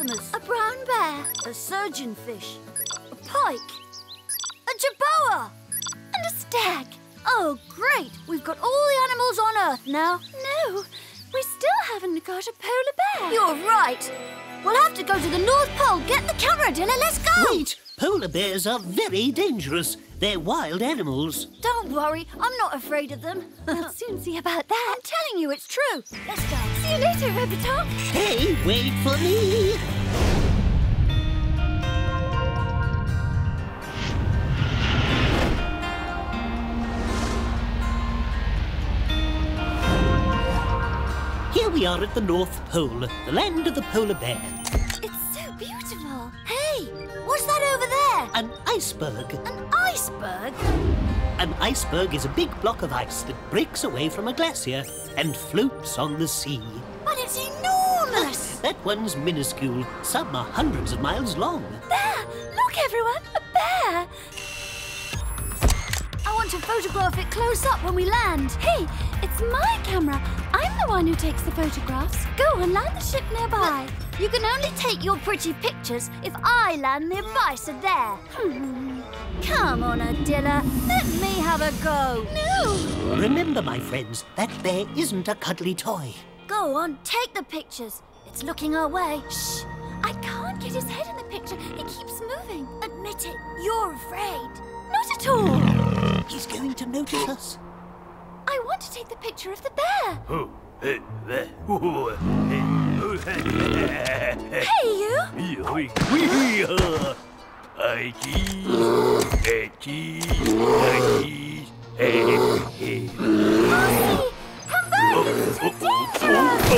hippopotamus, a brown bear, a surgeonfish, a pike, a jerboa, and a stag. Oh, great! We've got all the animals on Earth now. No, we still haven't got a polar bear. You're right. We'll have to go to the North Pole. Get the camera, Dilla. Let's go. Wait! Polar bears are very dangerous. They're wild animals. Don't worry. I'm not afraid of them. We'll soon see about that. I'm telling you, it's true. Let's go. See you later, Robitoc. Hey, wait for me. Here we are at the North Pole, the land of the polar bear. It's so beautiful. Hey, what's that over there? An iceberg. An iceberg? An iceberg is a big block of ice that breaks away from a glacier and floats on the sea. But it's enormous. That one's minuscule. Some are hundreds of miles long. There! Look, everyone! A bear! I want to photograph it close up when we land. Hey, it's my camera. I'm the one who takes the photographs. Go on, land the ship nearby. But you can only take your pretty pictures if I land nearby, so there. Come on, Adilla. Let me have a go. No! Remember, my friends, that bear isn't a cuddly toy. Go on, take the pictures. It's looking our way. Shh! I can't get his head in the picture. He keeps moving. Admit it, you're afraid. Not at all. He's going to notice us. I want to take the picture of the bear. Hey, you! Marcy, come back! It's too dangerous!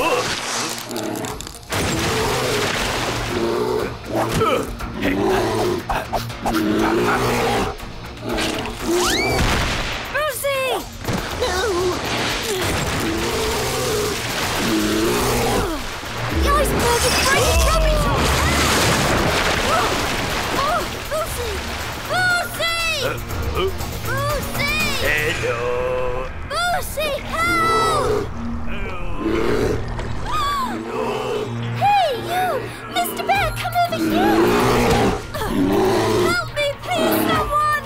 Lucy! No! The iceberg is breaking Robitoc! Oh, Lucy! Lucy! Lucy! Hello! Lucy, help! Hey, you! Mr. Bear, come over here! Help me, please, someone!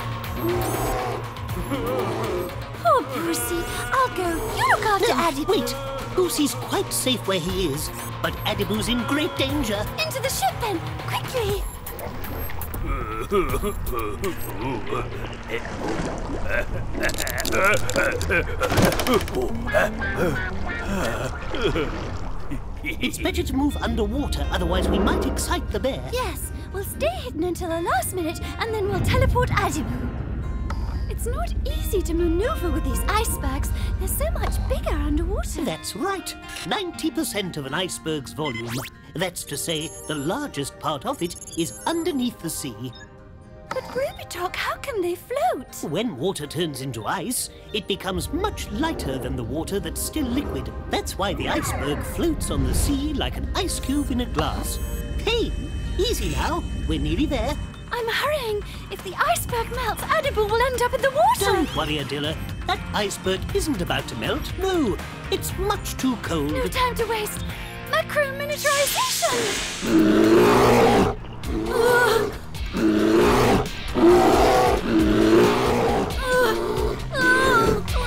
Poor Brucey. I'll go. You look after Adiboo. Wait! Goosey's quite safe where he is, but Adiboo's in great danger. Into the ship, then. Quickly. It's better to move underwater, otherwise we might excite the bear. Yes, we'll stay hidden until the last minute, and then we'll teleport Adiboo. It's not easy to maneuver with these icebergs. They're so much bigger underwater. That's right. 90% of an iceberg's volume, that's to say, the largest part of it, is underneath the sea. But Robitoc, how can they float? When water turns into ice, it becomes much lighter than the water that's still liquid. That's why the iceberg floats on the sea like an ice cube in a glass. Hey, easy now. We're nearly there. I'm hurrying. If the iceberg melts, Adiboo will end up in the water. Don't worry, Adilla. That iceberg isn't about to melt. No, it's much too cold. No time to waste. Macro miniaturization.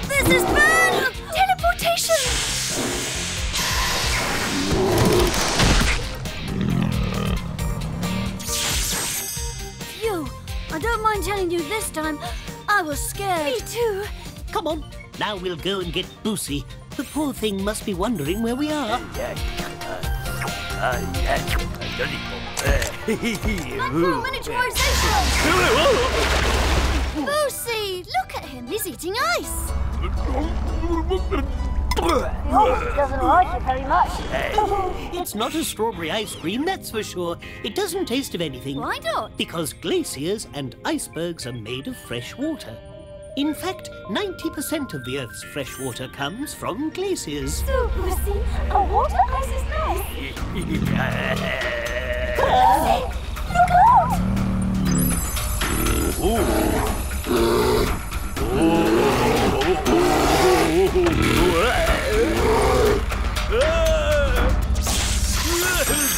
This is bad! Teleportation. Phew, I don't mind telling you this time, I was scared. Me too. Come on, now we'll go and get Boosie. The poor thing must be wondering where we are. Macro miniaturization! Boosie, look at him, he's eating ice. He obviously doesn't like it very much. It's not a strawberry ice cream, that's for sure. It doesn't taste of anything. Why not? Because glaciers and icebergs are made of fresh water. In fact, 90% of the Earth's fresh water comes from glaciers. So, Brucey, a water ice is nice. Look out!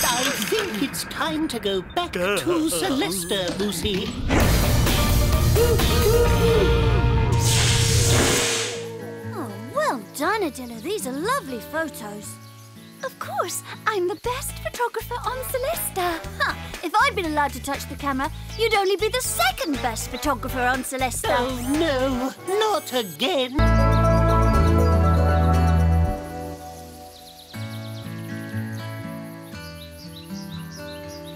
I think it's It's time to go back to Célesta, Lucy. Oh, well done, Adila. These are lovely photos. Of course, I'm the best photographer on Célesta. Ha! If I'd been allowed to touch the camera, you'd only be the second best photographer on Célesta. Oh, no, not again.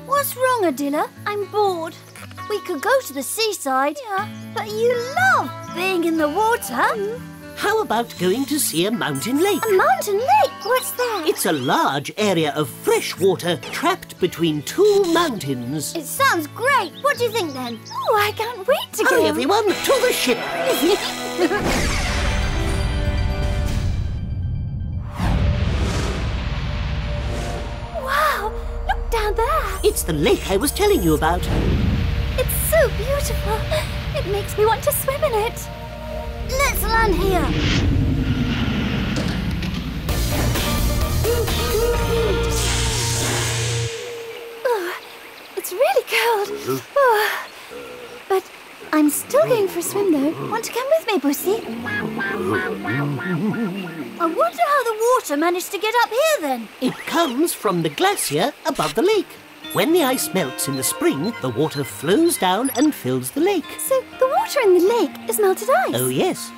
What's wrong, Adila? I'm bored. We could go to the seaside. Yeah. But you love being in the water. How about going to see a mountain lake? A mountain lake? What's that? It's a large area of fresh water trapped between two mountains. It sounds great. What do you think, then? Oh, I can't wait to Hurry, go. everyone, to the ship. Wow, look down there. It's the lake I was telling you about. It's so beautiful. It makes me want to swim in it. Let's land here. Oh, it's really cold. Oh. But I'm still going for a swim, though. Want to come with me, Bussy? I wonder how the water managed to get up here, then. It comes from the glacier above the lake. When the ice melts in the spring, the water flows down and fills the lake. So the water in the lake is melted ice? Oh, yes.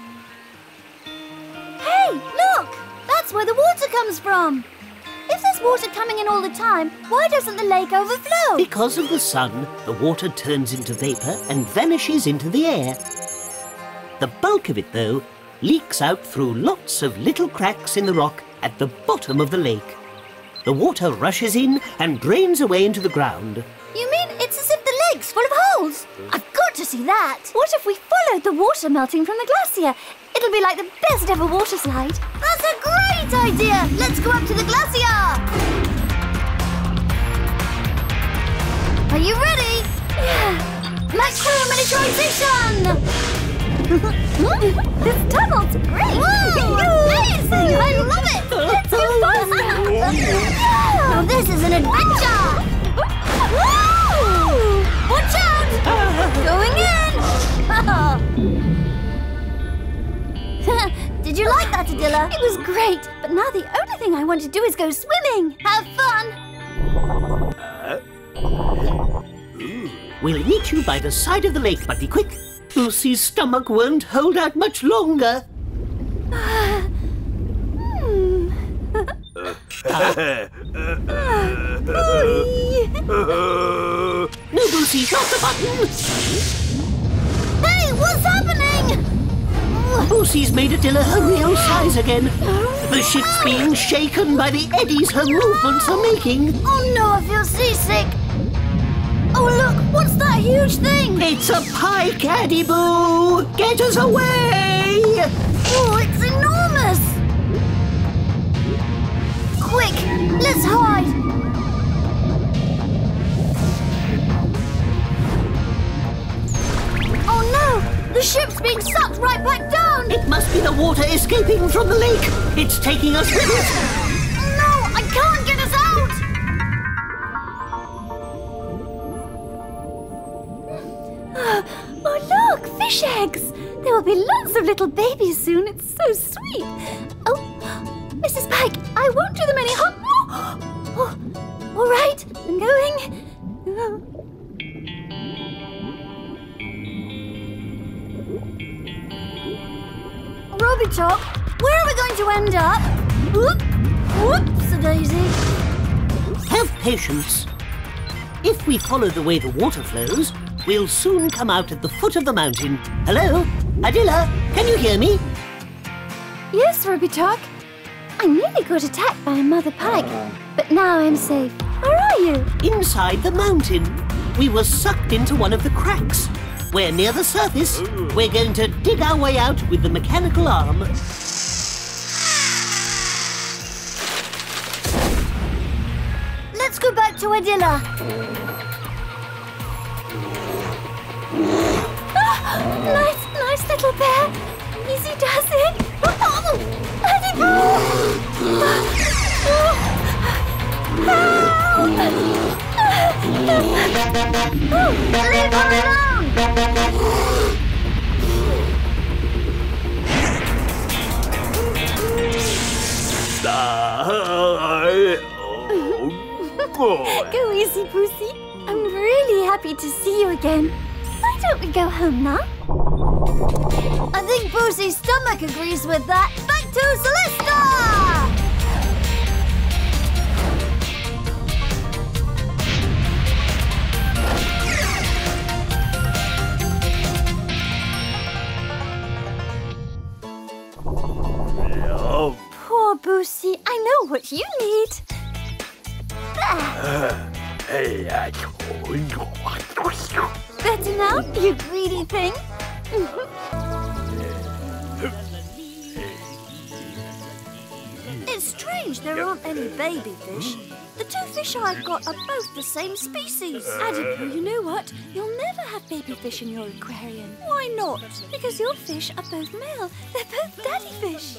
Hey, look! That's where the water comes from. If there's water coming in all the time, why doesn't the lake overflow? Because of the sun, the water turns into vapour and vanishes into the air. The bulk of it, though, leaks out through lots of little cracks in the rock at the bottom of the lake. The water rushes in and drains away into the ground. You mean it's as if the lake's full of holes? I've got to see that. What if we followed the water melting from the glacier? It'll be like the best ever water slide. That's a great idea! Let's go up to the glacier! Are you ready? Yeah. Maximum miniaturisation! This tunnel's great! Whoa! Amazing! I love it! Let's go faster! Now this is an adventure! Woo! Watch out! Going in! Did you like that, Adila? It was great, but now the only thing I want to do is go swimming. Have fun! We'll meet you by the side of the lake, but be quick. Lucy's stomach won't hold out much longer. No, Lucy, drop the button! Hey, what's happening? Lucy's made Adila her real size again. The ship's being shaken by the eddies her movements are making. Oh no, I feel seasick. Oh look, what's that huge thing? It's a pike, Adiboo! Get us away! Oh, it's enormous! Quick, let's hide! Oh no! The ship's being sucked right back down! It must be the water escaping from the lake. It's taking us with it. No, I can't get us out! Oh, look, fish eggs. There will be lots of little babies soon. It's so sweet. Oh, Mrs. Pike, I won't do them any harm. Oh, all right, I'm going. Robitoc, where are we going to end up? Whoop, whoops-a-daisy. Have patience. If we follow the way the water flows, we'll soon come out at the foot of the mountain. Hello? Adila, can you hear me? Yes, Robitoc. I nearly got attacked by a mother pike, but now I'm safe. Where are you? Inside the mountain. We were sucked into one of the cracks. We're near the surface. We're going to dig our way out with the mechanical arm. Let's go back to Adila. Nice little bear. Easy does it. Oh, Adiboo! Help! Leave her alone! Go easy, Pussy. I'm really happy to see you again. Why don't we go home now? I think Boosie's stomach agrees with that. Back to Célesta! Poor Boosie, I know what you need. Better now, you greedy thing. It's strange there aren't any baby fish. The two fish I've got are both the same species. Adiboo, you know what? You'll never have baby fish in your aquarium. Why not? Because your fish are both male. They're both daddy fish.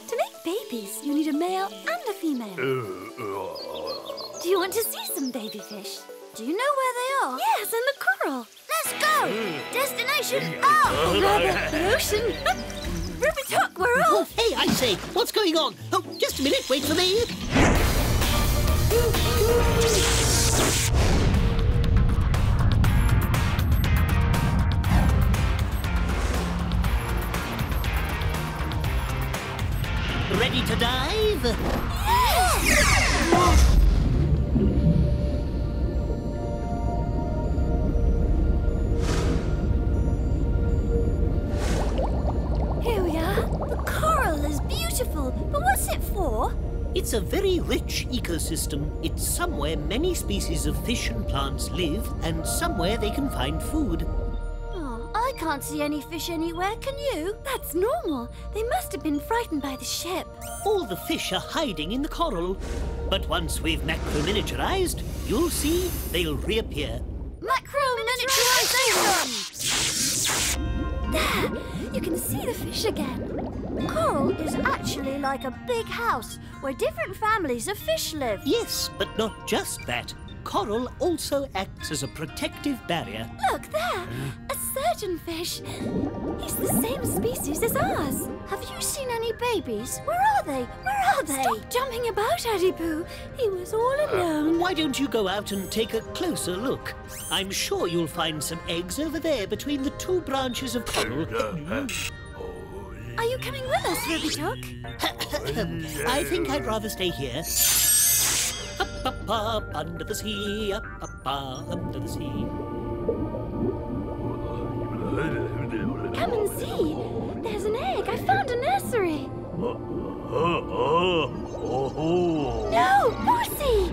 To make babies, you need a male and a female. Do you want to see some baby fish? Do you know where they are? Yes, in the coral. Let's go! Destination out! Or rather, the ocean. Robitoc, we're Oh, off. hey, I say, what's going on? Oh, just a minute, wait for me. Ready to dive? Here we are. The coral is beautiful, but what's it for? It's a very rich ecosystem. It's somewhere many species of fish and plants live, and somewhere they can find food. Oh, I can't see any fish anywhere, can you? That's normal. They must have been frightened by the ship. All the fish are hiding in the coral. But once we've macro-miniaturized, you'll see they'll reappear. Macro-miniaturization! There! You can see the fish again. Coral is actually like a big house where different families of fish live. Yes, but not just that. Coral also acts as a protective barrier. Look there! A surgeonfish. He's the same species as ours. Have you seen any babies? Where are they? Where are they? Stop jumping about, Adiboo. He was all alone. Why don't you go out and take a closer look? I'm sure you'll find some eggs over there between the two branches of coral. Are you coming with us, Robitoc? I think I'd rather stay here. Up, up, up, under the sea, up, under the sea. Come and see. There's an egg. I found a nursery. No, Pussy!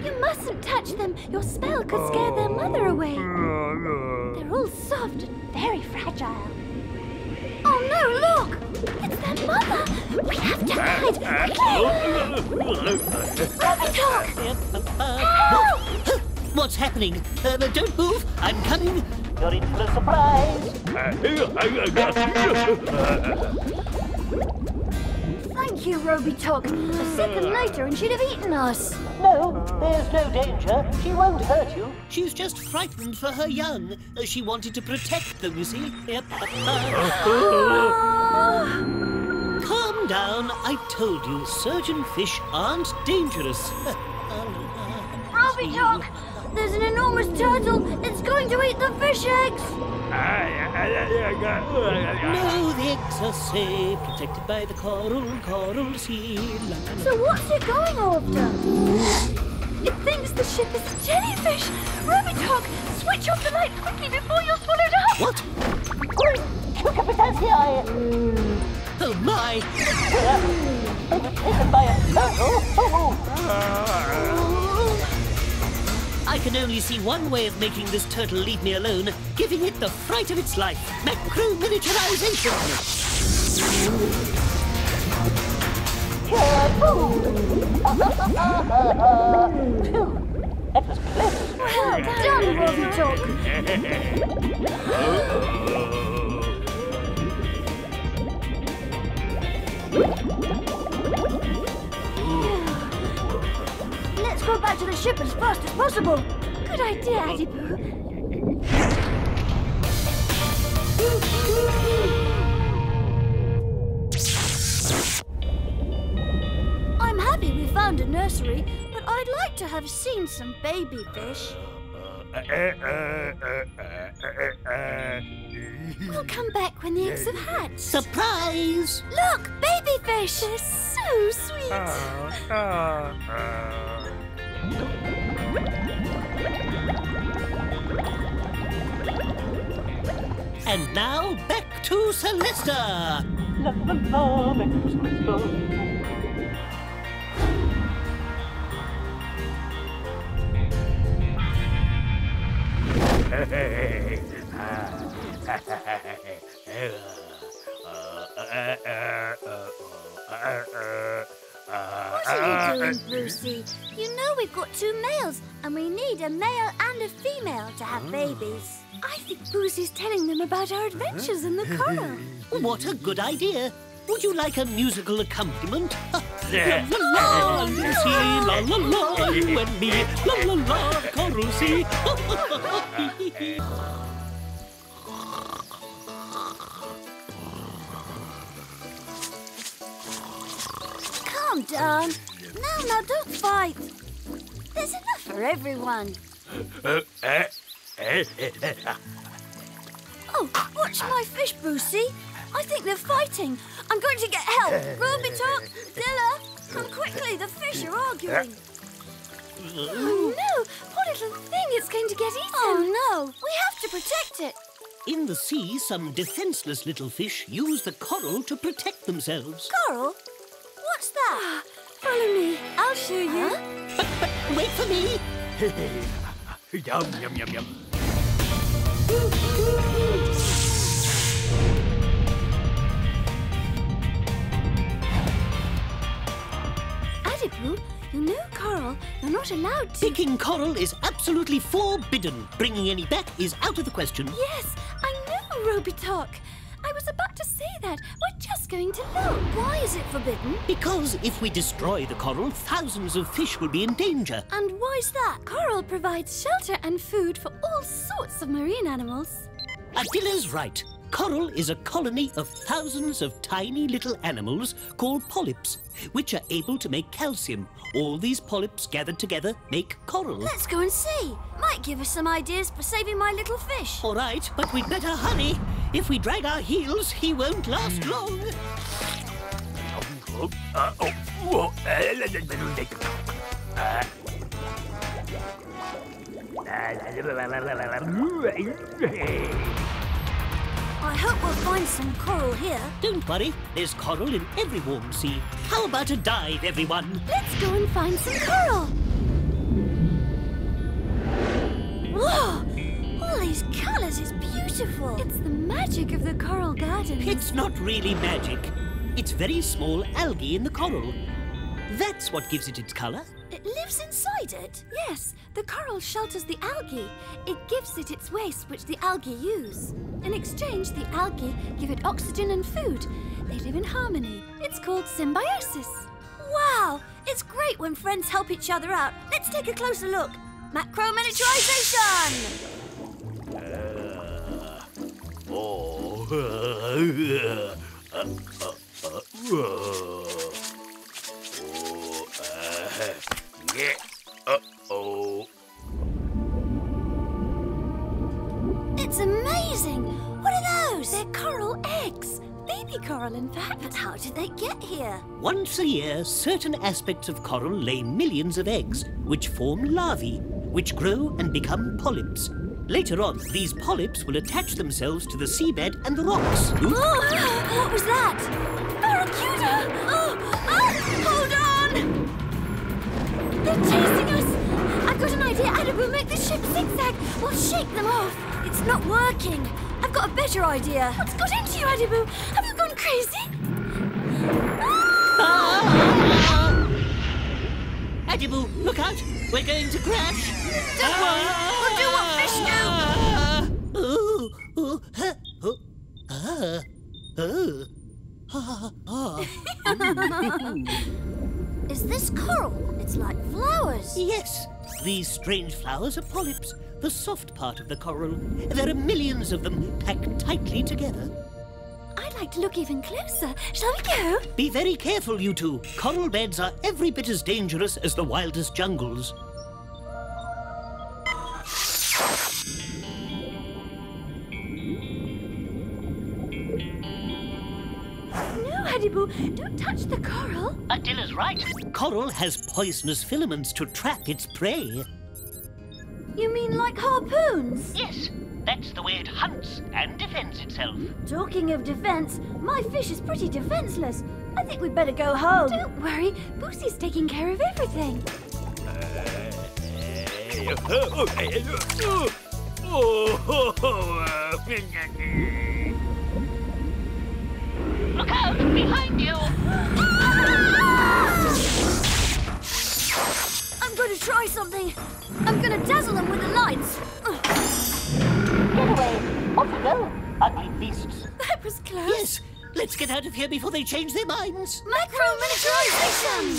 You mustn't touch them. Your spell could scare their mother away. They're all soft and very fragile. Oh no, look! It's their mother! We have to hide! Robitoc! Help! What's happening? Don't move! I'm coming! You're in for a surprise! Thank you, Robitoc. A second later and she'd have eaten us. No, there's no danger. She won't hurt you. She's just frightened for her young. She wanted to protect them, you see. Calm down. I told you, surgeon fish aren't dangerous. Robitoc! There's an enormous turtle. It's going to eat the fish eggs. No, the eggs are safe, protected by the coral sea. So what's it going after? It thinks the ship is a jellyfish! Robitoc, switch off the light quickly before you're swallowed up! What? Oh my! Overtaken by a turtle? I can only see one way of making this turtle leave me alone, giving it the fright of its life. Macro-miniaturization! That was close. Well done, Robitoc. Let's go back to the ship as fast as possible. Good idea, Adiboo. I'm happy we found a nursery, but I'd like to have seen some baby fish. We'll come back when the eggs have hatched. Surprise! Look, baby fish! They're so sweet. And now back to Célesta. La la la, back to Célesta. What are you doing, Brucey? You know we've got 2 males, and we need a male and a female to have babies. I think Boosie's telling them about our adventures in the coral. What a good idea. Would you like a musical accompaniment? La la la, Lucy, la la la, you and me, la la la, Carusi. Calm down. Now, don't fight. There's enough for everyone. Oh, watch my fish, Brucey. I think they're fighting. I'm going to get help. Robitoc, Dilla, come quickly. The fish are arguing. Oh no! Poor little thing, it's going to get eaten. Oh no, we have to protect it. In the sea, some defenseless little fish use the coral to protect themselves. Coral? What's that? Follow me, I'll show you. But wait for me. Yum, yum, yum, yum. Adiboo, you know coral, you're not allowed to... Picking coral is absolutely forbidden. Bringing any back is out of the question. Yes, I know, Robitoc. I was about to say that. We're just going to look. Why is it forbidden? Because if we destroy the coral, thousands of fish will be in danger. And why's that? Coral provides shelter and food for all sorts of marine animals. Adila's right. Coral is a colony of thousands of tiny little animals called polyps, which are able to make calcium. All these polyps gathered together make coral. Let's go and see. Might give us some ideas for saving my little fish. All right, but we'd better hurry. If we drag our heels, he won't last long. I hope we'll find some coral here. Don't worry, there's coral in every warm sea. How about a dive, everyone? Let's go and find some coral. Whoa! All these colours is beautiful. It's the magic of the coral garden. It's not really magic. It's very small algae in the coral. That's what gives it its colour. It lives inside it. Yes, the coral shelters the algae. It gives it its waste, which the algae use. In exchange, the algae give it oxygen and food. They live in harmony. It's called symbiosis. Wow! It's great when friends help each other out. Let's take a closer look. Macro-miniaturisation! It's amazing! What are those? They're coral eggs. Baby coral, in fact. But how did they get here? Once a year, certain aspects of coral lay millions of eggs, which form larvae, which grow and become polyps. Later on, these polyps will attach themselves to the seabed and the rocks. Oh, what was that? Barracuda! Oh, hold on! They're chasing us! I've got an idea, Adiboo. Make the ship zigzag. We'll shake them off. It's not working. I've got a better idea. What's got into you, Adiboo? Have you gone crazy? Adiboo, look out! We're going to crash! Don't worry, we'll do what fish do. Is this coral? It's like flowers. Yes, these strange flowers are polyps, the soft part of the coral. There are millions of them packed tightly together. I'd like to look even closer. Shall we go? Be very careful, you two. Coral beds are every bit as dangerous as the wildest jungles. No, Adiboo, don't touch the coral. Adilla's right. Coral has poisonous filaments to trap its prey. You mean like harpoons? Yes, that's the way it hunts and defends itself. Talking of defense, my fish is pretty defenseless. I think we'd better go home. Don't worry, Boosie's taking care of everything. Look out! Behind you! I'm going to try something. I'm going to dazzle them with the lights. Get away! Off you go! Ugly beasts! That was close. Yes! Let's get out of here before they change their minds! Miniaturisation!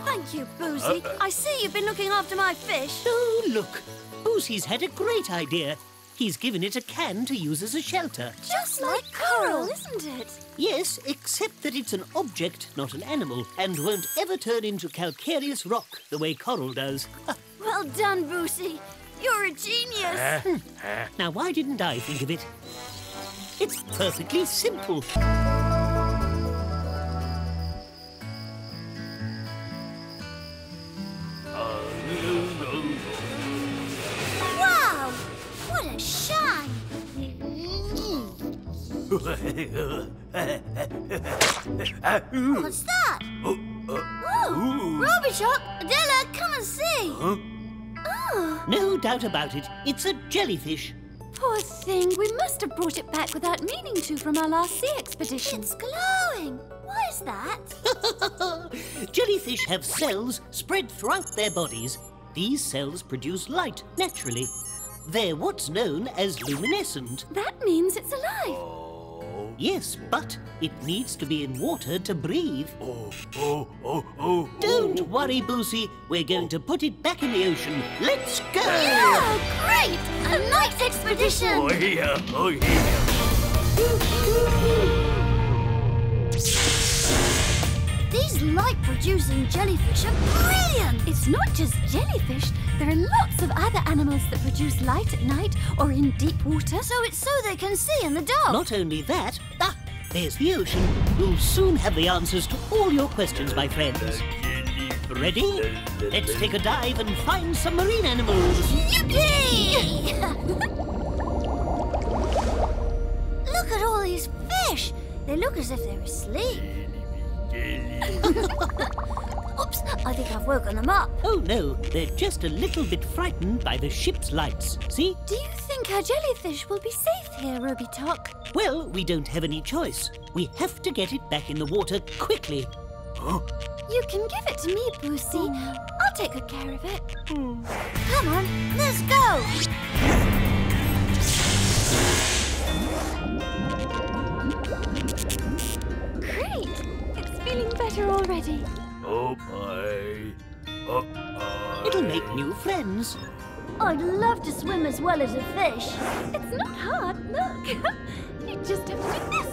Thank you, Boosie. I see you've been looking after my fish. Oh, look! Boosie's had a great idea. He's given it a can to use as a shelter. Just like coral. Isn't it? Yes, except that it's an object, not an animal, and won't ever turn into calcareous rock the way coral does. Well done, Boosie. You're a genius. Now, why didn't I think of it? It's perfectly simple. Wow! What a shine! What's that? Oh, Robitoc! Adela, come and see! Oh, No doubt about it, it's a jellyfish. Poor thing, we must have brought it back without meaning to from our last sea expedition. it's glowing. Why is that? Jellyfish have cells spread throughout their bodies. These cells produce light naturally. They're what's known as luminescent. That means it's alive. Yes, but it needs to be in water to breathe. Don't worry, Boosie. We're going to put it back in the ocean. Let's go! Oh, great! A night expedition! These light-producing jellyfish are brilliant! It's not just jellyfish. There are lots of other animals that produce light at night or in deep water. So it's so they can see in the dark. Not only that, there's the ocean. You'll soon have the answers to all your questions, my friends. Ready? Let's take a dive and find some marine animals. Yippee! Look at all these fish. They look as if they're asleep. Oops, I think I've woken them up. Oh no, they're just a little bit frightened by the ship's lights. See? Do you think our jellyfish will be safe here, Robitoc? Well, we don't have any choice. We have to get it back in the water quickly. You can give it to me, Boosie. I'll take good care of it. Come on, let's go. Great! It's feeling better already. It'll make new friends. I'd love to swim as well as a fish. It's not hard, look. You just have to do this.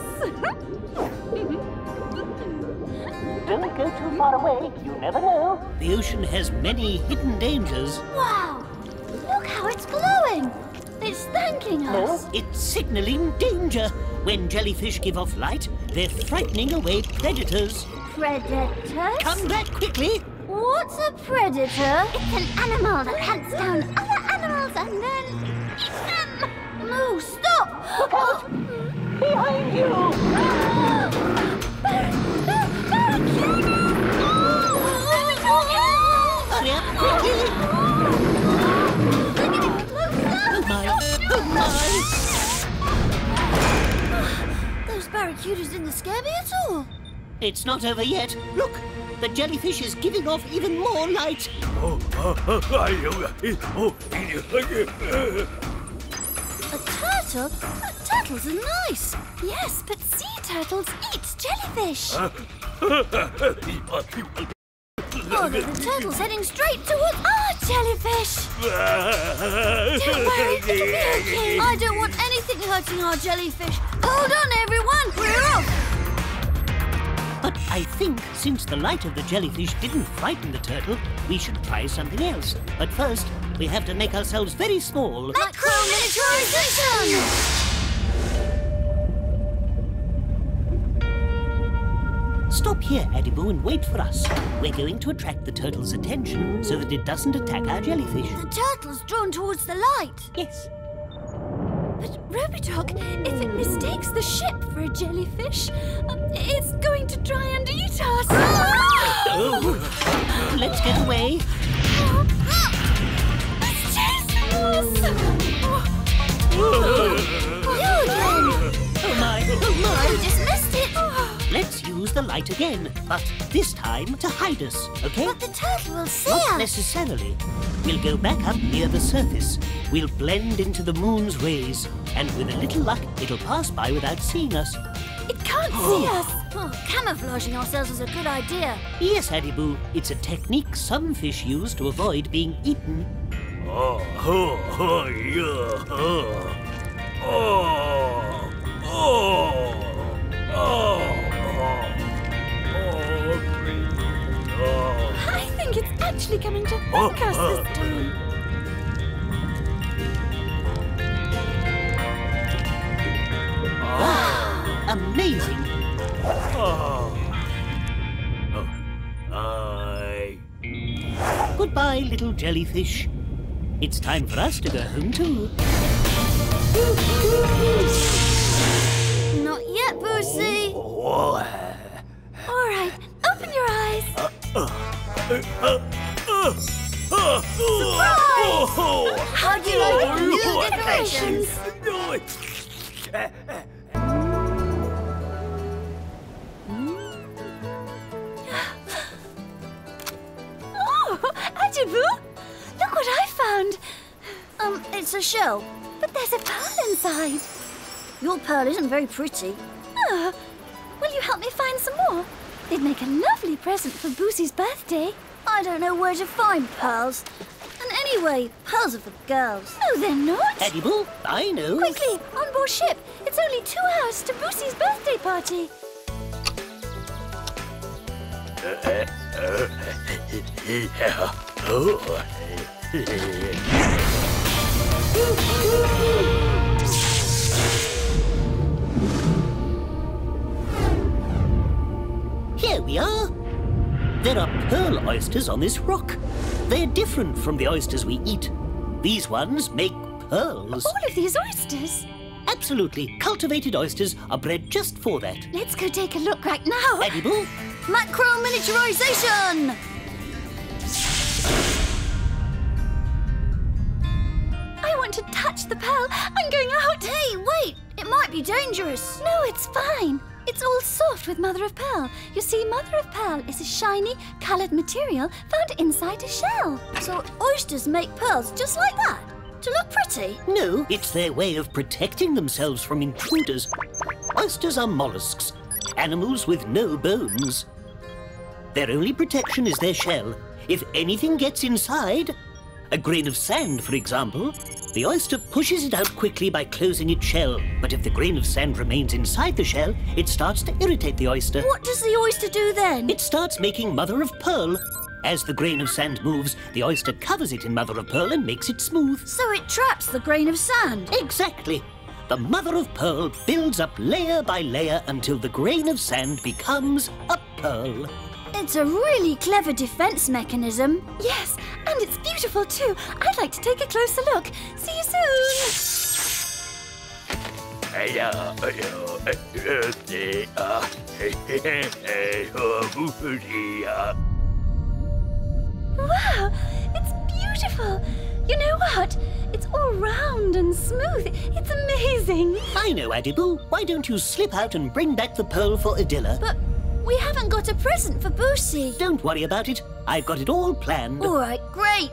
Don't go too far away. You never know. The ocean has many hidden dangers. Wow, look how it's glowing. It's thanking us. No, it's signaling danger. When jellyfish give off light, they're frightening away predators. Predators? Come back quickly. What's a predator? It's an animal that hunts down other animals and then eats them. No, stop! Look out! Behind you! Hurry up quickly! They're getting closer! Oh my! Oh my! Those barracudas didn't scare me at all. It's not over yet. Look, the jellyfish is giving off even more light. A turtle? Turtles are nice. Yes, but sea turtles eat jellyfish. Oh, the turtle's heading straight towards Ah, jellyfish! Don't worry, it'll be okay. I don't want anything hurting our jellyfish. Hold on, everyone. We're off. But I think since the light of the jellyfish didn't frighten the turtle, we should try something else. But first, we have to make ourselves very small. Miniaturisation! Stop here, Adiboo, and wait for us. We're going to attract the turtle's attention so that it doesn't attack our jellyfish. The turtle's drawn towards the light. Yes. But Robitoc, if it mistakes the ship for a jellyfish, it's going to try and eat us. Oh, let's get away. It's chasing us! You again. Oh my, oh my. You just missed it. Let's use the light again, but this time to hide us, okay? But the turtle will see Not us. necessarily. We'll go back up near the surface. We'll blend into the moon's rays, and with a little luck, it'll pass by without seeing us. It can't see us. Oh, camouflaging ourselves is a good idea. Yes, Adiboo, it's a technique some fish use to avoid being eaten. I think it's actually coming to thank us this time. Amazing! Goodbye, little jellyfish. It's time for us to go home too. Not yet, Boosie. All right, open your eyes. How do you like the new decorations? Oh, Adiboo, look what I found. It's a shell. But there's a pearl inside. Your pearl isn't very pretty. Oh, will you help me find some more? They'd make a lovely present for Boosie's birthday. I don't know where to find pearls. And anyway, pearls are for girls. No, they're not. Adiboo, I know. Quickly, on board ship. It's only 2 hours to Boosie's birthday party. Here we are. There are pearl oysters on this rock. They're different from the oysters we eat. These ones make pearls. All of these oysters. Absolutely. Cultivated oysters are bred just for that. Let's go take a look right now. Adiboo, Macro miniaturization! I want to touch the pearl. I'm going out. Hey, wait! It might be dangerous. No, it's fine. It's all soft with mother of pearl. You see, mother of pearl is a shiny, coloured material found inside a shell. So oysters make pearls just like that? To look pretty? no, it's their way of protecting themselves from intruders. Oysters are mollusks, animals with no bones. Their only protection is their shell. If anything gets inside, a grain of sand, for example, the oyster pushes it out quickly by closing its shell. But if the grain of sand remains inside the shell, it starts to irritate the oyster. What does the oyster do then? It starts making mother of pearl. As the grain of sand moves, the oyster covers it in mother of pearl and makes it smooth. So it traps the grain of sand. Exactly. The mother of pearl builds up layer by layer until the grain of sand becomes a pearl. It's a really clever defense mechanism. Yes, and it's beautiful too. I'd like to take a closer look. See you soon. Wow, it's beautiful. You know what? It's all round and smooth. It's amazing. I know, Adiboo. Why don't you slip out and bring back the pearl for Adilla? But we haven't got a present for Boosie. Don't worry about it. I've got it all planned. All right, great.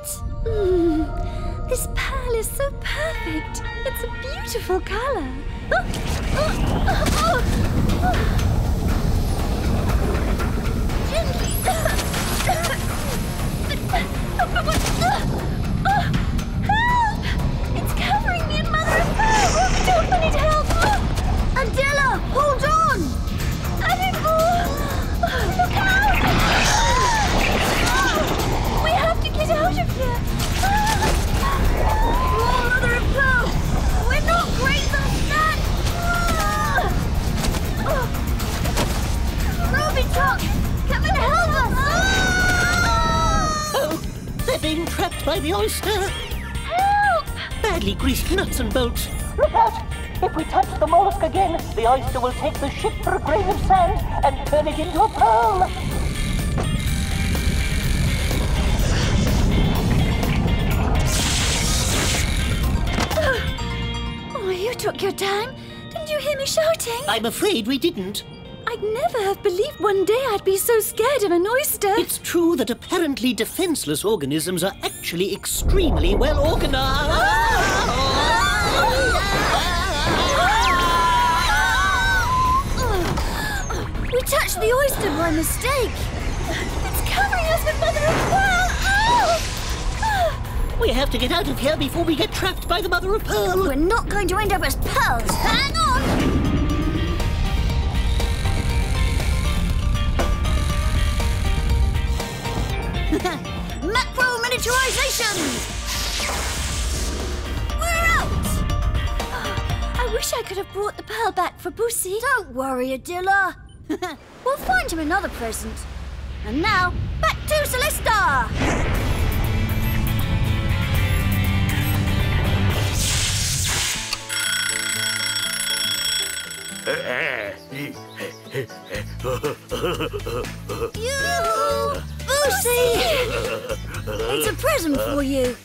This pearl is so perfect. It's a beautiful colour. Gently. Help! It's covering me in mother of pearl. Robitoc, I need help. Adela, hold on! Adiboo! Look out! We have to get out of here. Mother of pearl! We're not great on that! Robitoc, come and help us! Oh, they're being trapped by the oyster. Help! Badly greased nuts and bolts. Look out! If we touch the mollusk again, the oyster will take the ship for a grain of sand and turn it into a pearl. Oh, you took your time. Didn't you hear me shouting? I'm afraid we didn't. I'd never have believed one day I'd be so scared of an oyster. It's true that apparently defenseless organisms are actually extremely well organized. We touched the oyster by mistake. It's covering us with mother of pearl. We have to get out of here before we get trapped by the mother of pearl. We're not going to end up as pearls. Hang on! Macro miniaturization! We're out! I wish I could have brought the pearl back for Boosie. Don't worry, Adila. We'll find him another present. And now, back to Célesta! Yoo-hoo! Boosie! It's a present for you.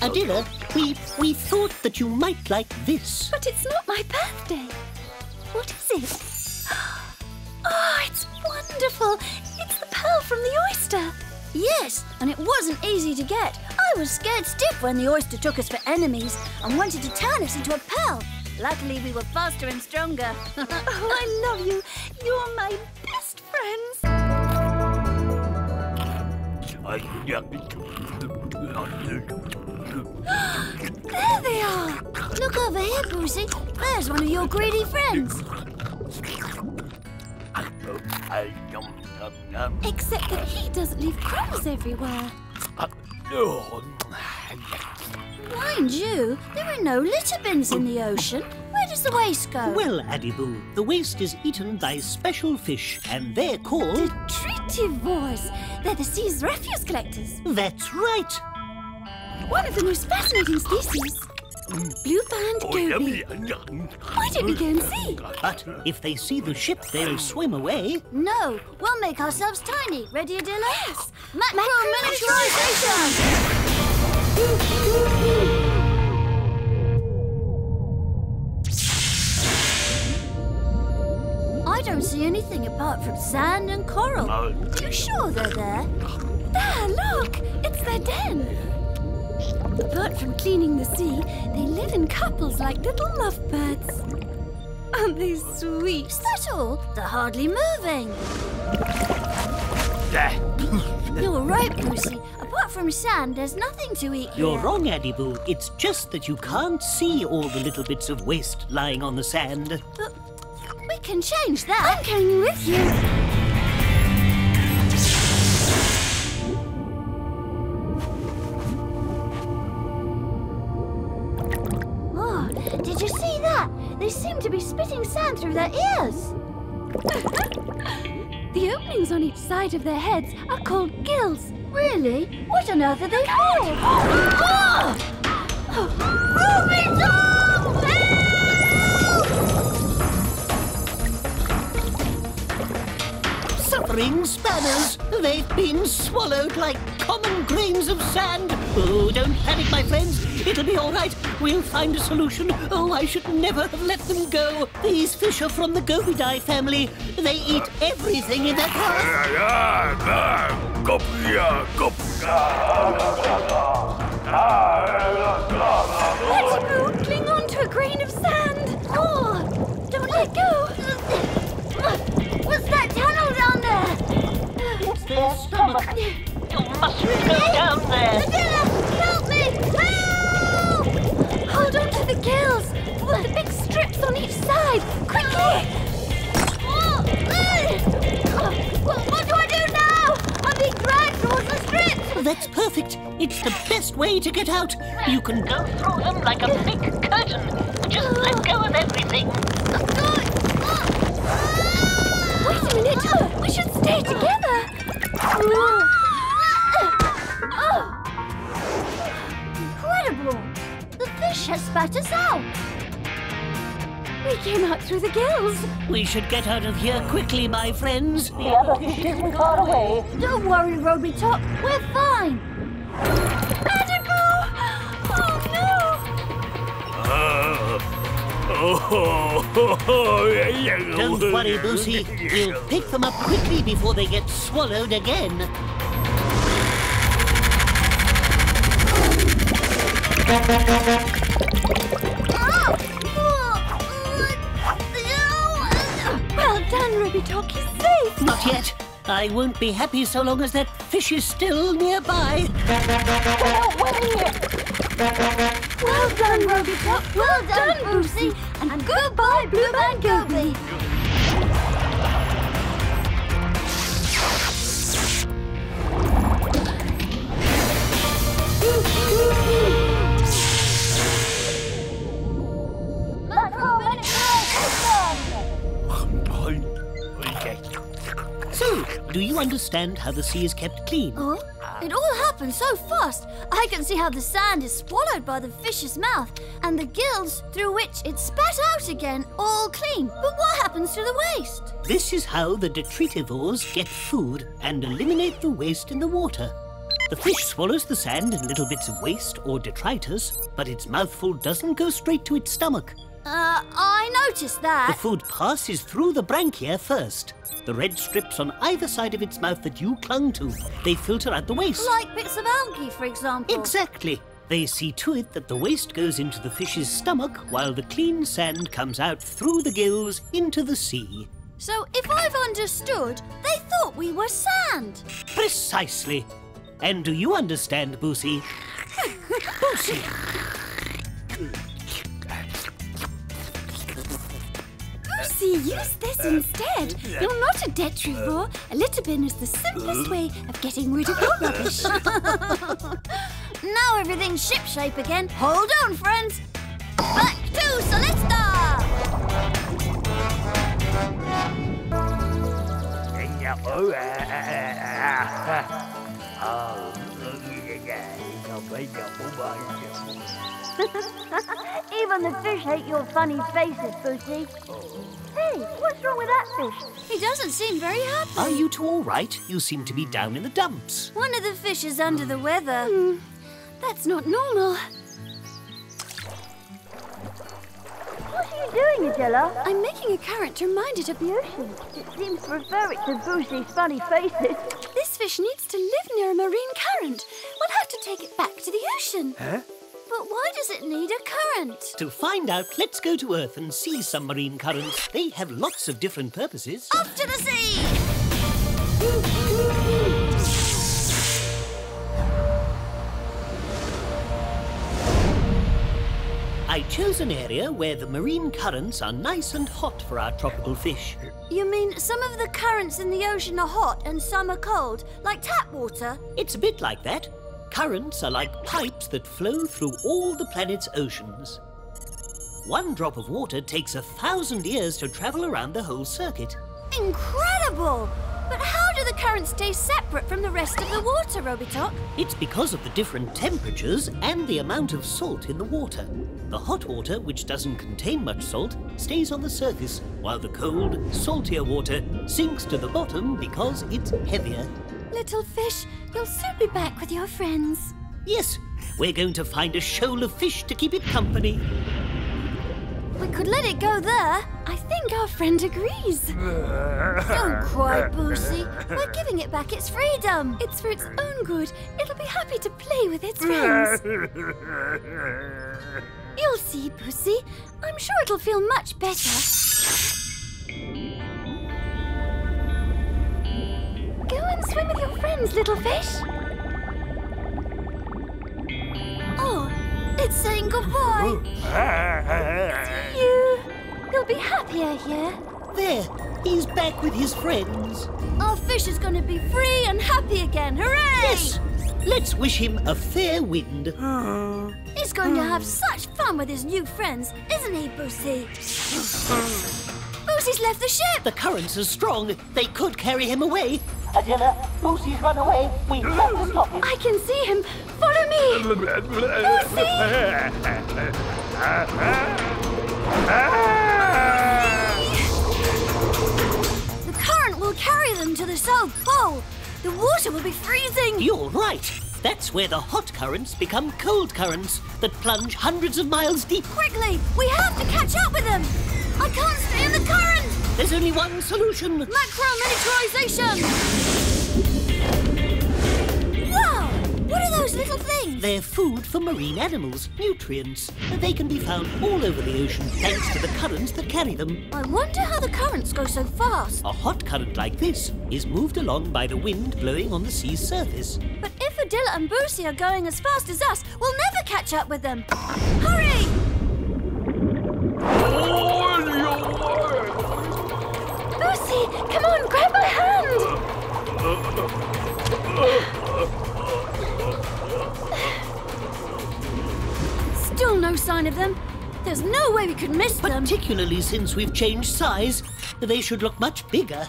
Adila, we thought that you might like this. But it's not my birthday. What is it? Oh, it's wonderful. It's the pearl from the oyster. Yes, and it wasn't easy to get. I was scared stiff when the oyster took us for enemies and wanted to turn us into a pearl. Luckily, we were faster and stronger. Oh, I love you. You're my best friends. There they are. Look over here, Boosie. There's one of your greedy friends. Except that he doesn't leave crumbs everywhere. Mind you, there are no litter bins in the ocean. Where does the waste go? Well, Adiboo, the waste is eaten by special fish, and they're called... Detritivores. They're the sea's refuse collectors. That's right. One of the most fascinating species. Blue-band goby. Why don't we go and see? But if they see the ship, they'll swim away. No, we'll make ourselves tiny. Ready, Adila? Yes. Macro miniaturization! I don't see anything apart from sand and coral. You sure they're there? There, look! It's their den. Apart from cleaning the sea, they live in couples like little lovebirds. Aren't they sweet? Is that all? They're hardly moving. You're right, Boosie. Apart from sand, there's nothing to eat here. You're wrong, Adiboo. It's just that you can't see all the little bits of waste lying on the sand. But we can change that. I'm coming with you. Oh, did you see that? They seem to be spitting sand through their ears. The openings on each side of their heads are called gills. Really? What on earth are they for? Robitoc! Suffering spanners! They've been swallowed like common grains of sand. Oh, don't panic, my friends. It'll be all right. We'll find a solution. Oh, I should never have let them go. These fish are from the Gobidae family. They eat everything in their path. Adiboo, cling on to a grain of sand. Oh, don't let go. What's that tunnel down there? It's their stomach. You must go down there. Adela, help me! Help! Hold on to the gills. The big strips on each side. Quickly. What do I do now? I'm being dragged towards the strips. That's perfect. It's the best way to get out. You can Go through them like a big curtain. Just let go of everything. Wait a minute. We should stay together. Incredible! The fish has spat us out. We came out through the gills. We should get out of here quickly, my friends. The other fish isn't far away. Don't worry, Robitoc. We're fine. Adiboo! Oh no! Don't worry, Boosie. We'll pick them up quickly before they get swallowed again. Well done, Robitoc. He's safe. Not yet. I won't be happy so long as that fish is still nearby. Well done, Robitoc. Well done, Boosie. And goodbye, Blue Man Goby. So, do you understand how the sea is kept clean? Oh, it all happened so fast. I can see how the sand is swallowed by the fish's mouth and the gills through which it's spat out again, all clean. But what happens to the waste? This is how the detritivores get food and eliminate the waste in the water. The fish swallows the sand and little bits of waste or detritus, but its mouthful doesn't go straight to its stomach. I noticed The that. food passes through the branchia first. The red strips on either side of its mouth that you clung to, they filter out the waste. Like bits of algae, for example. Exactly. They see to it that the waste goes into the fish's stomach while the clean sand comes out through the gills into the sea. So if I've understood, they thought we were sand. Precisely. And do you understand, Boosie? Boosie! Boosie, use this instead. You're not a detrivore. A litter bin is the simplest way of getting rid of your rubbish. Now everything's shipshape again. Hold on, friends. Back to Célesta! Even the fish hate your funny faces, Boosie. Hey, what's wrong with that fish? He doesn't seem very happy. Are you two all right? You seem to be down in the dumps. One of the fish is under the weather. That's not normal. What are you doing, Adela? I'm making a current to remind it of the ocean. It seems to prefer it to Boosie's funny faces. This fish needs to live near a marine current. We'll have to take it back to the ocean. But why does it need a current? To find out, let's go to Earth and see some marine currents. They have lots of different purposes. Off to the sea! I chose an area where the marine currents are nice and hot for our tropical fish. You mean some of the currents in the ocean are hot and some are cold, like tap water? It's a bit like that. Currents are like pipes that flow through all the planet's oceans. One drop of water takes 1,000 years to travel around the whole circuit. Incredible! But how do the currents stay separate from the rest of the water, Robitoc? It's because of the different temperatures and the amount of salt in the water. The hot water, which doesn't contain much salt, stays on the surface, while the cold, saltier water sinks to the bottom because it's heavier. Little fish, you'll soon be back with your friends. Yes, we're going to find a shoal of fish to keep it company. We could let it go there. I think our friend agrees. Don't cry, Boosie. We're giving it back its freedom. It's for its own good. It'll be happy to play with its friends. You'll see, Pussy. I'm sure it'll feel much better. Go and swim with your friends, little fish. Oh, it's saying goodbye. See you. You'll be happier here. There, he's back with his friends. Our fish is going to be free and happy again. Hooray! Yes, let's wish him a fair wind. He's going to have such fun with his new friends, isn't he, Boosie? Boosie's left the ship. The currents are strong. They could carry him away. Adela, Boosie's run away. We have to stop him. I can see him. Follow me. The current will carry them to the South Pole. The water will be freezing. You're right. That's where the hot currents become cold currents that plunge hundreds of miles deep. Quickly, we have to catch up with them. I can't stay in the current. There's only one solution. Macro-miniaturisation. Wow, what are those little things? They're food for marine animals, nutrients. They can be found all over the ocean thanks to the currents that carry them. I wonder how the currents go so fast. A hot current like this is moved along by the wind blowing on the sea's surface. But if Adela and Boosie are going as fast as us, we'll never catch up with them. Hurry! Boosie, come on, grab my hand. Still no sign of them. There's no way we could miss them. Particularly since we've changed size. They should look much bigger.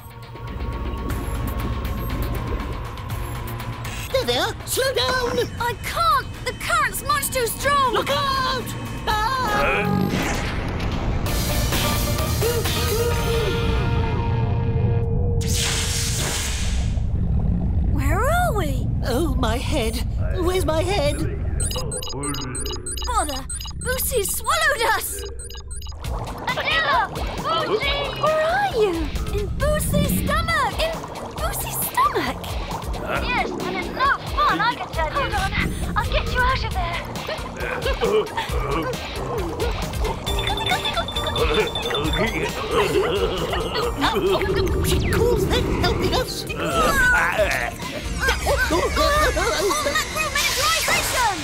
There they are! Slow down! I can't! The current's much too strong! Look out! Ah! Where are we? Oh, my head. Where's my head? Bother! Boosie's swallowed us! Adela! Boosie! Where are you? In Boosie's stomach! In Boosie's stomach. Yes, and it's no fun, I can tell you. Hold on, I'll get you out of there. She calls that helping us. Macro-miniaturisation!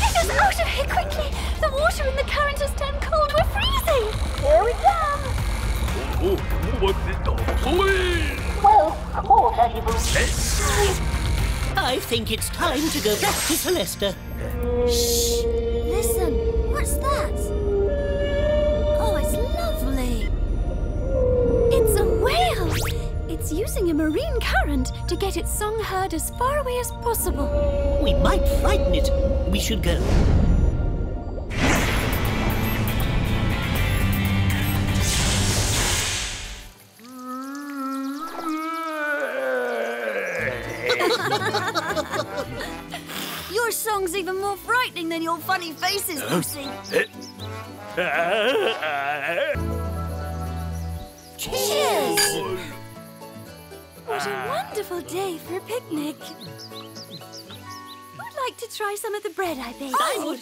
Get us out of here quickly. The water in the current has turned cold. We're freezing. Here we come. Well, aboard, Adiboo. I think it's time to go back to Célesta. Shh! Listen, what's that? Oh, it's lovely. It's a whale. It's using a marine current to get its song heard as far away as possible. We might frighten it. We should go. Your song's even more frightening than your funny faces, Boosie. Cheers! What a wonderful day for a picnic. Who'd like to try some of the bread I baked? I would.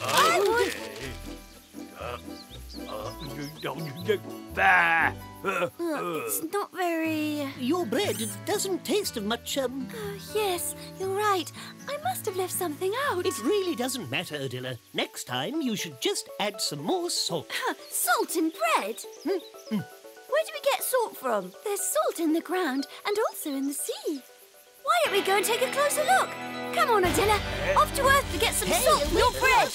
It's not very... Your bread doesn't taste of much, Oh, yes, you're right. I must have left something out. It really doesn't matter, Adela. Next time, you should just add some more salt. Salt in bread? Where do we get salt from? There's salt in the ground and also in the sea. Why don't we go and take a closer look? Come on, Adela. Off to Earth to get some salt for your bread.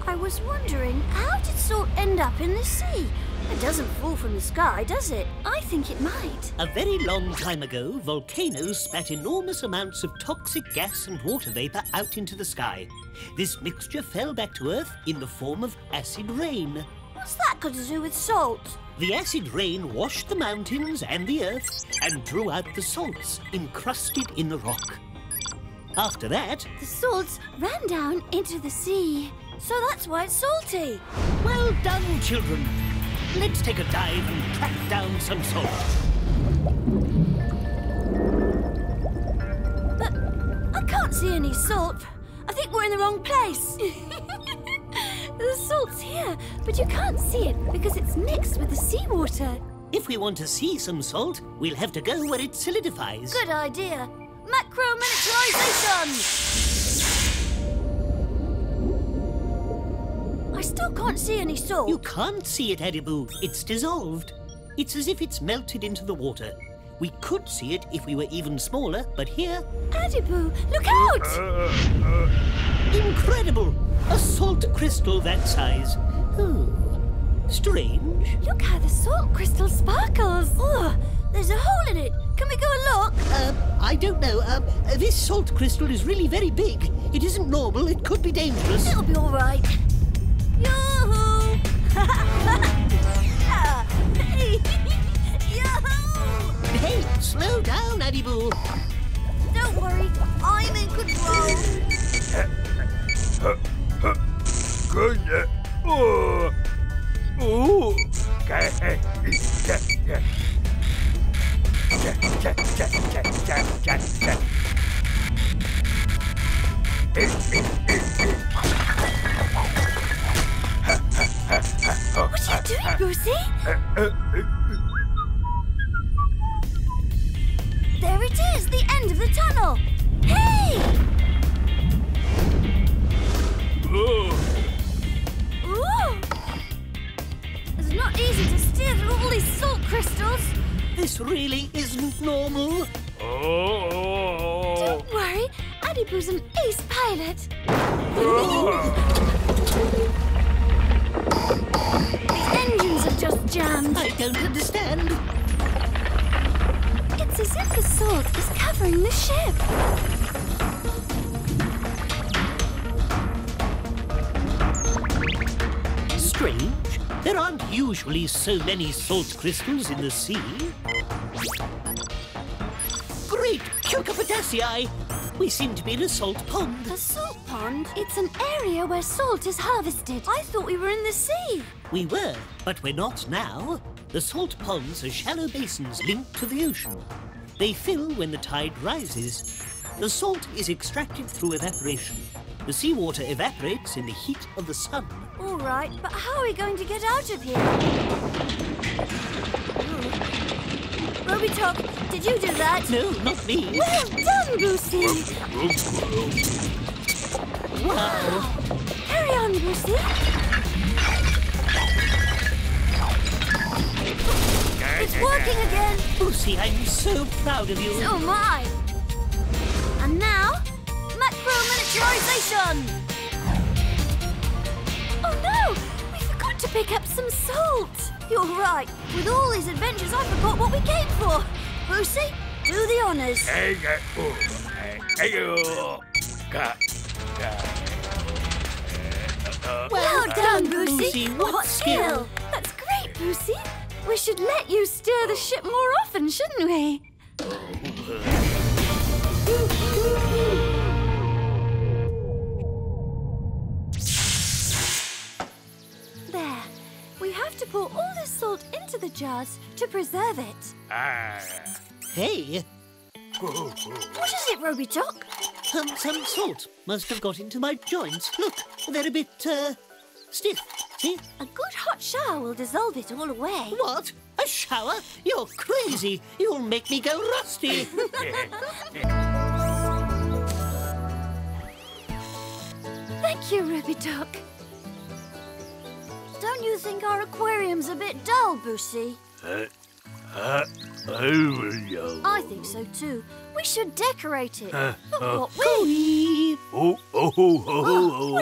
I was wondering, how did salt end up in the sea? It doesn't fall from the sky, does it? I think it might. A very long time ago, volcanoes spat enormous amounts of toxic gas and water vapor out into the sky. This mixture fell back to Earth in the form of acid rain. What's that got to do with salt? The acid rain washed the mountains and the earth and drew out the salts encrusted in the rock. After that, The salts ran down into the sea. So that's why it's salty. well done, children. Let's take a dive and track down some salt. But I can't see any salt. I think we're in the wrong place. The salt's here, but you can't see it because it's mixed with the seawater. If we want to see some salt, we'll have to go where it solidifies. Good idea. Macro-miniaturisation! I still can't see any salt. You can't see it, Adiboo. It's dissolved. It's as if it's melted into the water. We could see it if we were even smaller, but here... Adiboo, look out! Incredible! A salt crystal that size. Oh, strange. Look how the salt crystal sparkles. Oh, there's a hole in it. Can we go and look? I don't know. This salt crystal is really very big. It isn't normal. It could be dangerous. It'll be all right. Yoo-hoo! Hey! Yoo-hoo! Hey, slow down, Adiboo. Don't worry, I'm in control. What are you doing, Brucey? There it is, the end of the tunnel. Hey! Ooh! It's not easy to steer through all these salt crystals. This really isn't normal. Don't worry, Adiboo's an ace pilot. The engines have just jammed. I don't understand. It's as if the salt is covering the ship. Strange. There aren't usually so many salt crystals in the sea. Great cucurbitaceae! We seem to be in a salt pond. A salt pond? It's an area where salt is harvested. I thought we were in the sea. We were, but we're not now. The salt ponds are shallow basins linked to the ocean. They fill when the tide rises. The salt is extracted through evaporation. The seawater evaporates in the heat of the sun. All right, but how are we going to get out of here? Robitoc, did you do that? No, not me. Well done, Brucey. Wow. Carry on, Brucey. It's working again. Lucy, I'm so proud of you. So am I. And now, macro-miniaturisation. Oh no! We forgot to pick up some salt. You're right. With all these adventures, I forgot what we came for. Brucey, do the honours. Well done, Brucey. What skill. That's great, Brucey. We should let you steer the ship more often, shouldn't we? There. We have to pour all this salt into the jars to preserve it. Hey, What is it, Robitoc? some salt must have got into my joints. Look, they're a bit, stiff. See? A good hot shower will dissolve it all away. What? A shower? You're crazy. You'll make me go rusty. Thank you, Robitoc. Don't you think our aquarium's a bit dull, Brucey? I think so too. We should decorate it. Look what we... What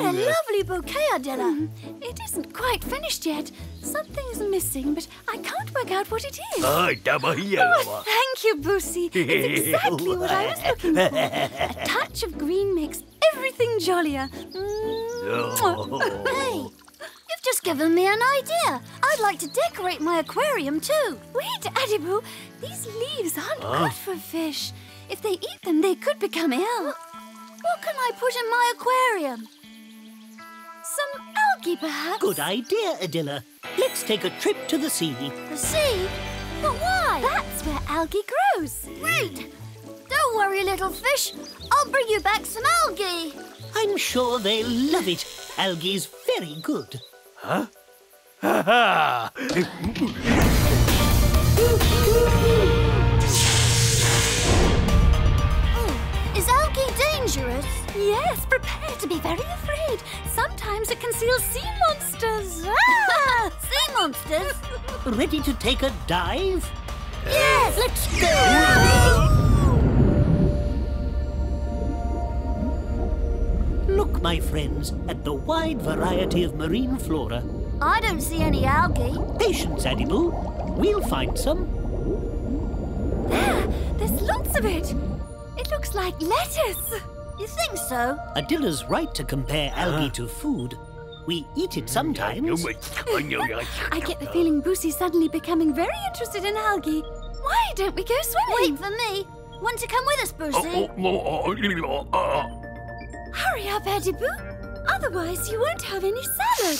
a lovely bouquet, Adela. It isn't quite finished yet. Something's missing, but I can't work out what it is. Oh, thank you, Boosie. It's exactly what I was looking for. A touch of green makes everything jollier. Hey, you've just just given me an idea. I'd like to decorate my aquarium too. Wait, Adiboo. These leaves aren't good for fish. If they eat them, they could become ill. What can I put in my aquarium? Some algae, perhaps? Good idea, Adilla. Let's take a trip to the sea. The sea? But why? That's where algae grows. Great! Don't worry, little fish. I'll bring you back some algae. I'm sure they'll love it. Algae's very good. Huh? Ha ha! Is algae dangerous? Yes, prepare to be very afraid. Sometimes it conceals sea monsters. Ah! Sea monsters? Ready to take a dive? Yes! Let's go! Look, my friends, at the wide variety of marine flora. I don't see any algae. Patience, Adiboo. We'll find some. There's lots of it. It looks like lettuce. You think so? Adilla's right to compare algae to food. We eat it sometimes. I get the feeling Boosie's suddenly becoming very interested in algae. Why don't we go swimming? Wait for me. Want to come with us, Boosie? Hurry up, Adiboo. Otherwise, you won't have any salad.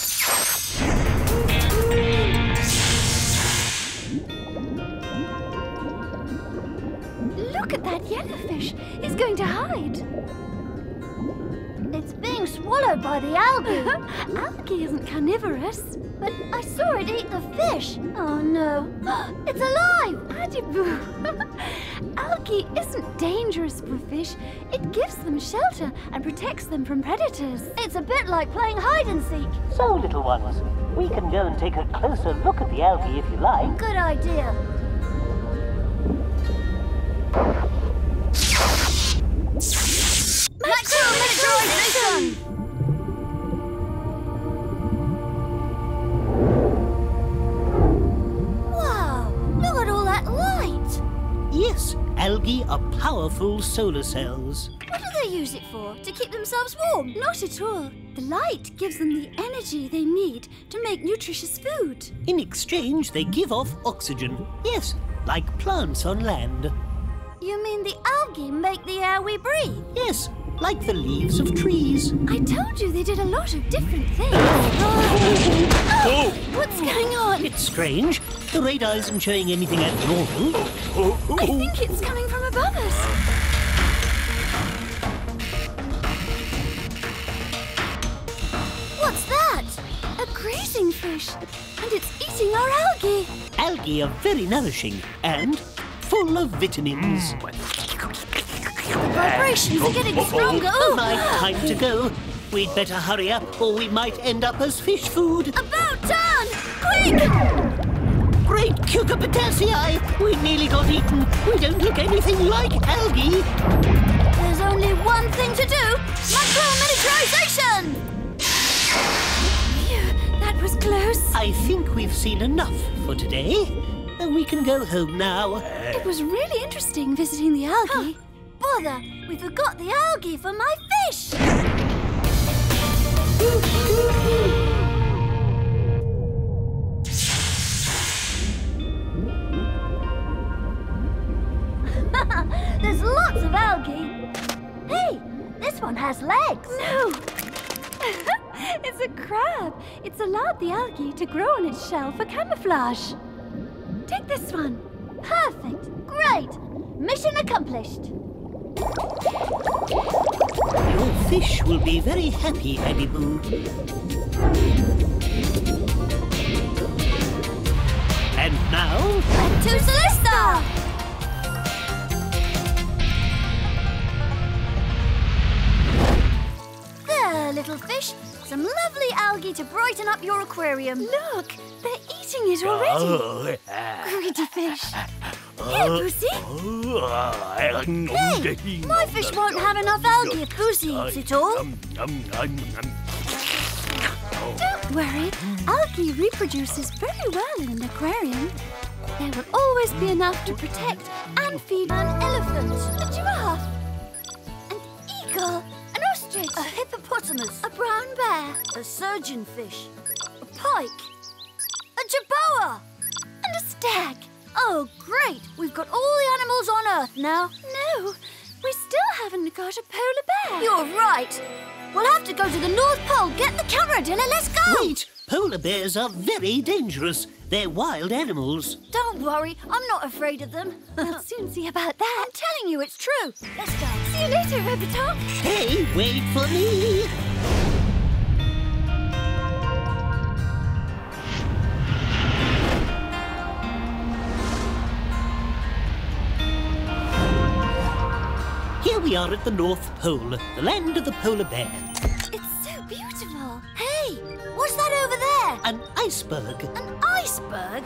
Look at that yellowfish. He's going to hide. It's being swallowed by the algae. Algae isn't carnivorous. But I saw it eat the fish. Oh, no. It's alive! Adiboo. Algae isn't dangerous for fish. It gives them shelter and protects them from predators. It's a bit like playing hide and seek. So, little ones, we can go and take a closer look at the algae if you like. Good idea. Miniaturisation! Wow, look at all that light! Yes, algae are powerful solar cells. What do they use it for? To keep themselves warm? Not at all. The light gives them the energy they need to make nutritious food. In exchange, they give off oxygen. Yes, like plants on land. You mean the algae make the air we breathe? Yes, like the leaves of trees. I told you they did a lot of different things. Oh! What's going on? It's strange. The radar isn't showing anything abnormal. I think it's coming from above us. What's that? A grazing fish. And it's eating our algae. Algae are very nourishing and full of vitamins. The vibrations are getting stronger. Oh, my, time to go. We'd better hurry up or we might end up as fish food. About turn! Quick! Great cucurbitaceae! We nearly got eaten. We don't look anything like algae. There's only one thing to do. Miniaturization! Phew, that was close. I think we've seen enough for today. We can go home now. It was really interesting visiting the algae. Bother! We forgot the algae for my fish! There's lots of algae. Hey, this one has legs. No! It's a crab. It's allowed the algae to grow on its shell for camouflage. Take this one. Perfect. Great. Mission accomplished. Your fish will be very happy, Adiboo. And now... And to Célesta! There, little fish. Some lovely algae to brighten up your aquarium. Look, they're eating it already. Greedy fish. Here, Boosie. Hey, my fish won't have enough algae if Boosie eats it all. Don't worry, algae reproduces very well in an aquarium. There will always be enough to protect and feed An elephant, a giraffe, an eagle, an ostrich, a hippopotamus, a brown bear, a surgeonfish, a pike, a jerboa, And a stag. Oh, great! We've got all the animals on Earth now. No, we still haven't got a polar bear. You're right. We'll have to go to the North Pole. Get the camera, Dilla. Let's go. Wait! Polar bears are very dangerous. They're wild animals. Don't worry. I'm not afraid of them. We'll soon see about that. I'm telling you, it's true. Let's go. See you later, Robitoc. Hey, wait for me! Here we are at the North Pole, the land of the polar bear. It's so beautiful. Hey, what's that over there? An iceberg. An iceberg?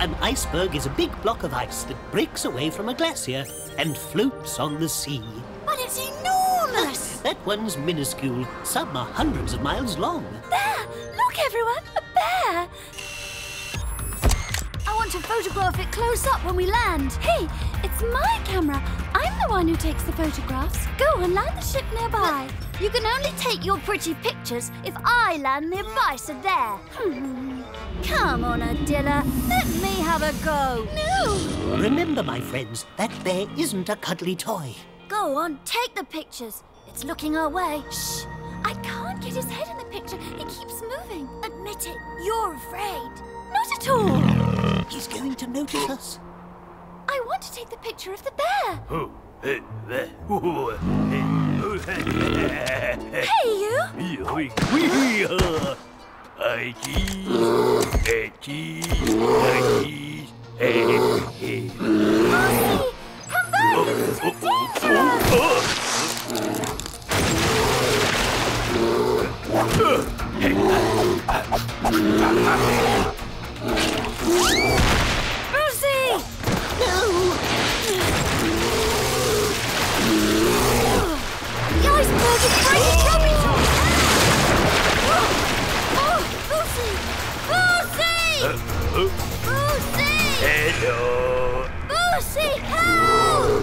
An iceberg is a big block of ice that breaks away from a glacier and floats on the sea. But it's enormous. That one's minuscule. Some are hundreds of miles long. There! Look, everyone! A bear! I want to photograph it close up when we land. Hey, it's my camera. I'm the one who takes the photographs. Go and land the ship nearby. You can only take your pretty pictures if I land nearby, so there. Come on, Adilla. Let me have a go. No! Remember, my friends, that bear isn't a cuddly toy. Go on, take the pictures. It's looking our way. Shh! I can't get his head in the picture. He keeps moving. Admit it, you're afraid. Not at all. He's going to notice us. I want to take the picture of the bear. Hey, you! Marcy, come back! This is dangerous! Lucy! The iceberg is breaking Robitoc! Oh, Lucy! Lucy! Lucy! Hello. Lucy, help!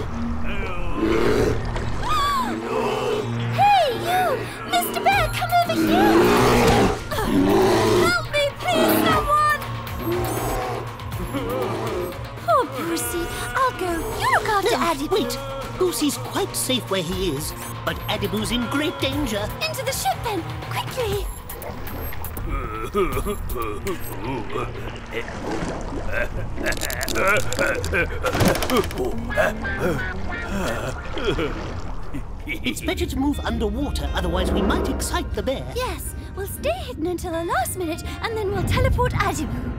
Hey, you! Mr. Bear, come over here! Help me, please, someone! Poor Brucey. I'll go. You look after Adiboo. Wait, Goosey's quite safe where he is, but Adiboo's in great danger. Into the ship, then. Quickly. It's better to move underwater, otherwise we might excite the bear. Yes, we'll stay hidden until the last minute, and then we'll teleport Adiboo.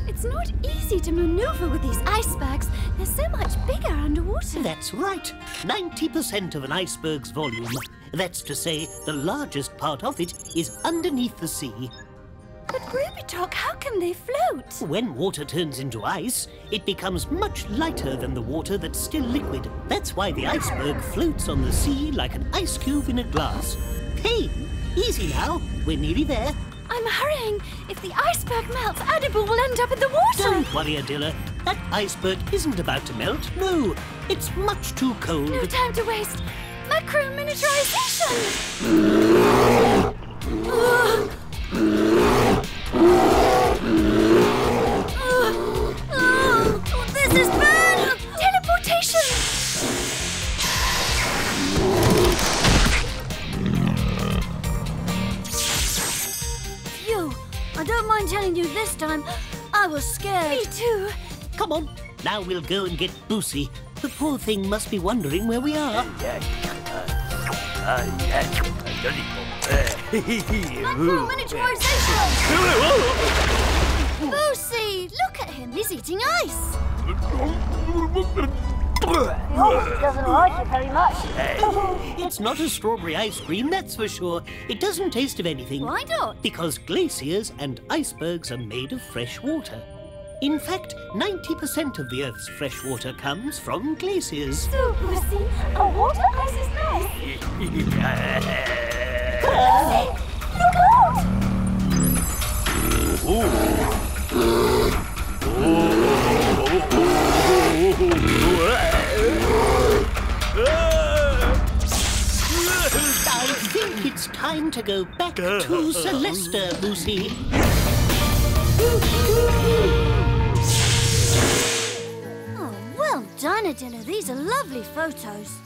It's not easy to maneuver with these icebergs. They're so much bigger underwater. That's right. 90% of an iceberg's volume. That's to say, the largest part of it is underneath the sea. But Robitoc, how can they float? When water turns into ice, it becomes much lighter than the water that's still liquid. That's why the iceberg floats on the sea like an ice cube in a glass. Hey, easy now. We're nearly there. I'm hurrying. If the iceberg melts, Adiboo will end up in the water. Don't worry, Adilla. That iceberg isn't about to melt. No, it's much too cold. No time to waste. Macro miniaturization. This is bad! Teleportation. Phew, I don't mind telling you this time, I was scared. Me too. Come on, now we'll go and get Boosie. The poor thing must be wondering where we are. Macro miniaturization! Lucy, look at him, he's eating ice. Oh, doesn't like it very much. It's not a strawberry ice cream, that's for sure. It doesn't taste of anything. Why not? Because glaciers and icebergs are made of fresh water. In fact, 90% of the Earth's fresh water comes from glaciers. So, Brucey, a water ice is nice. Look out! I think it's time time to go back to Célesta, Lucy. Oh, well done, Adila. These are lovely photos.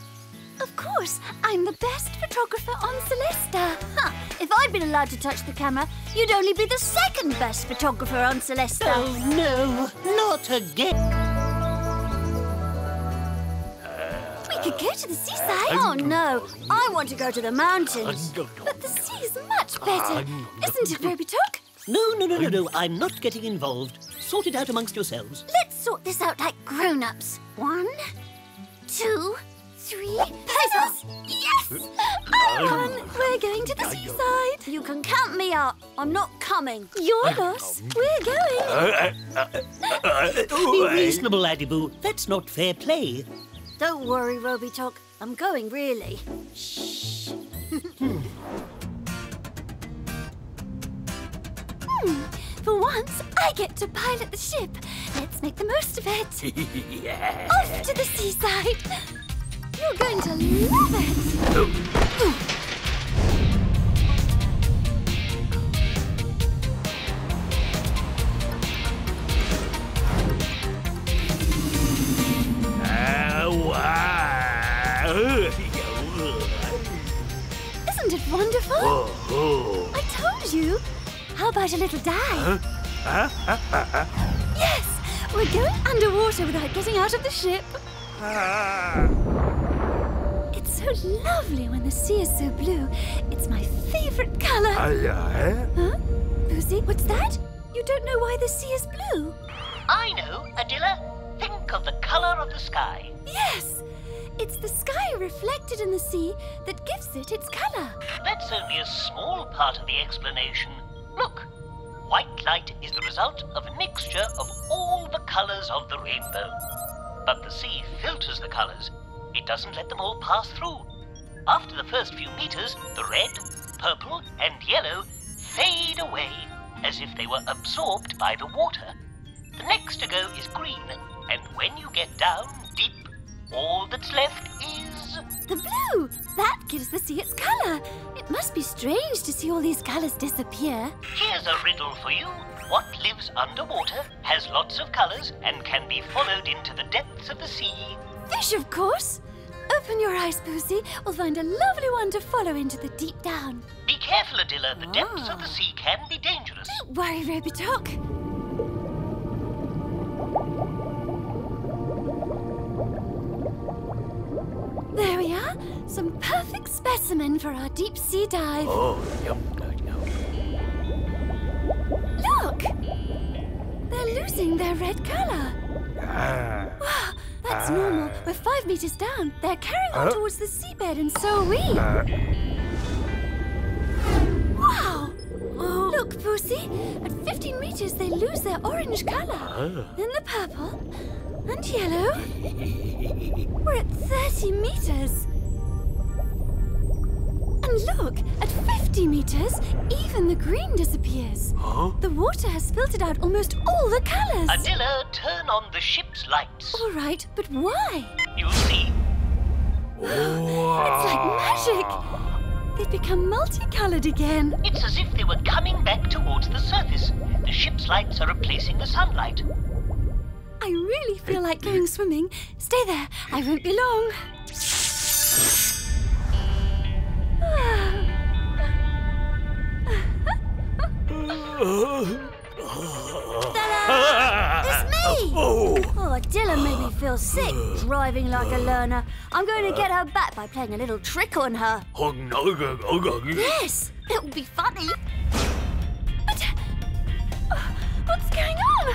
Of course, I'm the best photographer on Célesta. Huh. If I'd been allowed to touch the camera, you'd only be the second best photographer on Célesta. Oh, no, not again. We could go to the seaside. Oh, no. I want to go to the mountains. But the sea is much better. Isn't it, Robitoc? No, I'm not getting involved. Sort it out amongst yourselves. Let's sort this out like grown-ups. 1, 2, 3. Pesos! Yes! I won! We're going to the seaside. You can count me out. I'm not coming. Your loss. We're going. Be reasonable, Adiboo. That's not fair play. Don't worry, Robitoc. I'm going, really. Shh. For once, I get to pilot the ship. Let's make the most of it. Yeah. Off to the seaside. You're going to love it. Isn't it wonderful? I told you. How about a little dive? Yes, we're going underwater without getting out of the ship. It's so lovely when the sea is so blue. It's my favorite color. Huh? Lucy, what's that? You don't know why the sea is blue? I know, Adila. Think of the colour of the sky. Yes, it's the sky reflected in the sea that gives it its color. That's only a small part of the explanation. Look, white light is the result of a mixture of all the colours of the rainbow. But the sea filters the colours. It doesn't let them all pass through. After the first few meters, the red, purple and yellow fade away as if they were absorbed by the water. The next to go is green, and when you get down deep, all that's left is... The blue! That gives the sea its color. It must be strange to see all these colors disappear. Here's a riddle for you. What lives underwater, has lots of colours, and can be followed into the depths of the sea? Fish, of course. Open your eyes, Pussy. We'll find a lovely one to follow into the deep down. Be careful, Adila. The depths of the sea can be dangerous. Don't worry, Robitoc. There we are. Some perfect specimen for our deep sea dive. Look! They're losing their red color. Wow, that's normal. We're 5 meters down. They're carrying on towards the seabed, and so are we. Wow! Look, Pussy. At 15 meters, they lose their orange color. Then the purple and yellow. We're at 30 meters. And look, at 50 meters, even the green disappears. The water has filtered out almost all the colors. Adila, turn on the ship's lights. All right, but why? You'll see. It's like magic. They've become multicolored again. It's as if they were coming back towards the surface. The ship's lights are replacing the sunlight. I really feel like going swimming. Stay there. I won't be long. Ta-da! It's me! Oh, Adila made me feel sick, driving like a learner. I'm going to get her back by playing a little trick on her. Yes, it will be funny. But what's going on?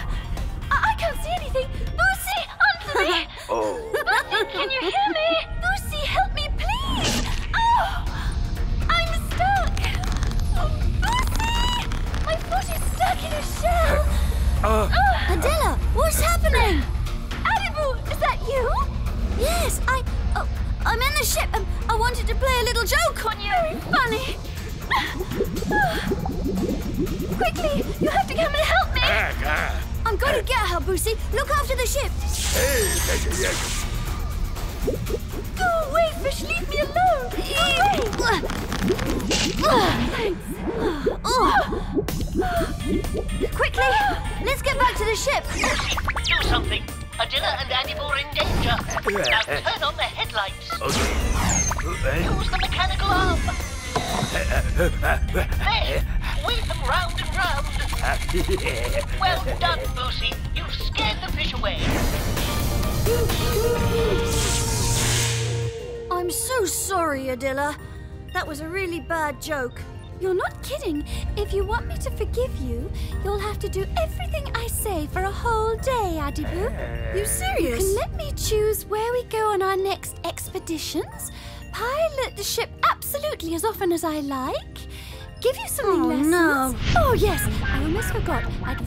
I can't see anything. Lucy, answer me! Lucy, can you hear me? Lucy, help me, please! Oh, I'm stuck! Oh, Lucy! My foot is stuck in a shell! Adila, what's happening? Adiboo, is that you? Yes, I'm in the ship and I wanted to play a little joke on you. Very funny. Quickly, you have to come and help me. I'm going to get her, Boosie. Look after the ship. Go away fish, leave me alone! Quickly, let's get back to the ship. Do something. Adila and Adiboo are in danger. Now turn on the headlights. Use the mechanical arm. There, wave them round and round. Well done, Lucy. You've scared the fish away. I'm so sorry, Adila. That was a really bad joke. You're not kidding. If you want me to forgive you, you'll have to do everything I say for a whole day, Adiboo. You serious? You can let me choose where we go on our next expeditions, pilot the ship absolutely as often as I like, give you swimming lessons. No. Oh, yes, I almost forgot. I'd